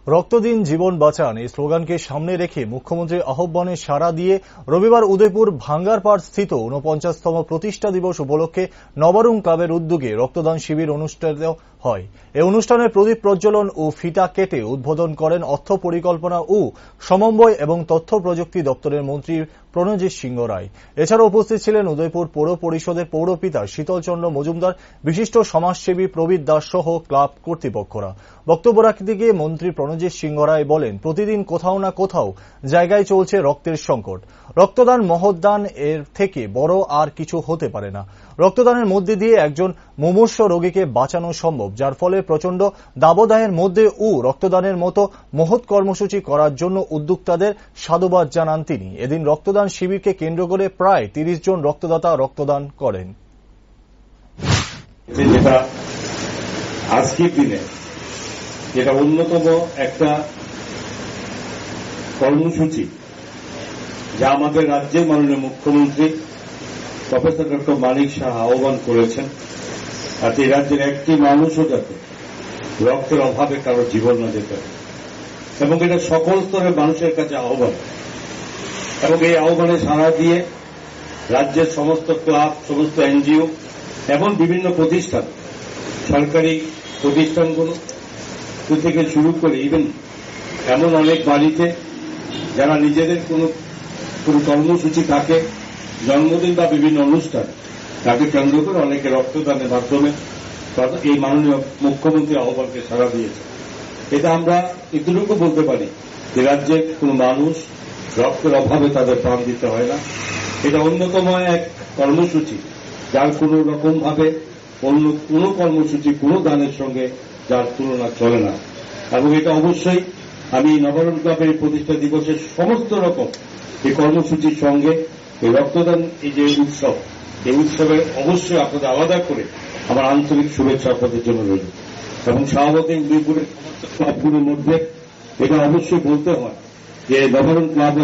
রক্ত দিন জীবন বাঁচান এই স্লোগানকে সামনে রেখে মুখ্যমন্ত্রীর আহ্বানে সাড়া দিয়ে রবিবার উদয়পুর ভাঙ্গারপাড় স্থিত ৪৯তম প্রতিষ্ঠা দিবস উপলক্ষে নবারুণ ক্লাবের উদ্যোগে রক্তদান শিবির অনুষ্ঠিত হয়। এই অনুষ্ঠানে প্রদীপ প্রজ্বলন ও ফিতা কেটে উদ্বোধন করেন অর্থ পরিকল্পনা ও সমন্বয় এবং তথ্য প্রযুক্তি দপ্তরের মন্ত্রী প্রণজিৎ সিংহ রায়। এছাড়া উপস্থিত ছিলেন উদয়পুর পৌর পরিষদের পৌরপিতা শীতলচন্দ্র মজুমদার, বিশিষ্ট সমাজসেবী প্রবীর দাস সহ ক্লাব কর্তৃপক্ষরা। বক্তব্য রাখতে গিয়ে মন্ত্রী প্রণজিৎ সিংহ রায় বলেন, প্রতিদিন কোথাও না কোথাও জায়গায় চলছে রক্তের সংকট। রক্তদান মহৎদান, এর থেকে বড় আর কিছু হতে পারে না। রক্তদানের মধ্যে দিয়ে একজন মুমূর্ষ রোগীকে বাঁচানো সম্ভব, যার ফলে প্রচন্ড দাবদাহের মধ্যেও রক্তদানের মতো মহৎ কর্মসূচি করার জন্য উদ্যোক্তাদের সাধুবাদ জানান তিনি। এদিন রক্তদান শিবিরকে কেন্দ্র করে প্রায় ৩০ জন রক্তদাতা রক্তদান করেন। আজকের দিনে যেটা অন্যতম একটা কর্মসূচি যা আমাদের রাজ্যের মাননীয় মুখ্যমন্ত্রী প্রফেসর ডক্টর মানিক সাহা আহ্বান করেছেন, আর এই রাজ্যের একটি মানুষও যাতে রক্তের অভাবে কারো জীবন না যেতে হয়, এবং এটা সকল স্তরের মানুষের কাছে আহ্বান। এবং এই আহ্বানে সাড়া দিয়ে রাজ্যের সমস্ত ক্লাব, সমস্ত এনজিও এবং বিভিন্ন প্রতিষ্ঠান, সরকারি প্রতিষ্ঠানগুলো থেকে শুরু করে ইভেন এমন অনেক বাড়িতে যারা নিজেদের কোনো কর্মসূচি থাকে, জন্মদিন বা বিভিন্ন অনুষ্ঠান, তাকে কেন্দ্র করে অনেকে রক্তদানের মাধ্যমে এই মাননীয় মুখ্যমন্ত্রীর আহ্বানকে সাড়া দিয়েছে। এটা আমরা এতটুকু বলতে পারি যে রাজ্যের কোনো মানুষ রক্তের অভাবে তাদের প্রাণ দিতে হয় না। এটা অন্যতম এক কর্মসূচি যার কোনো রকম ভাবে অন্য কোনো কর্মসূচি কোনো দানের সঙ্গে যার তুলনা চলে না। এবং এটা অবশ্যই আমি নবারুণ ক্লাবের প্রতিষ্ঠা দিবসের সমস্ত রকম এই কর্মসূচির সঙ্গে এই রক্তদান, এই যে উৎসব, এই উৎসবে অবশ্যই আপনাদের আলাদা করে আমার আন্তরিক শুভেচ্ছা আপনাদের জন্য রইল। এবং স্বাভাবিক উদয়পুরের সমস্ত ক্লাবগুলোর মধ্যে এটা অবশ্যই বলতে হয় যে নবারুণ ক্লাব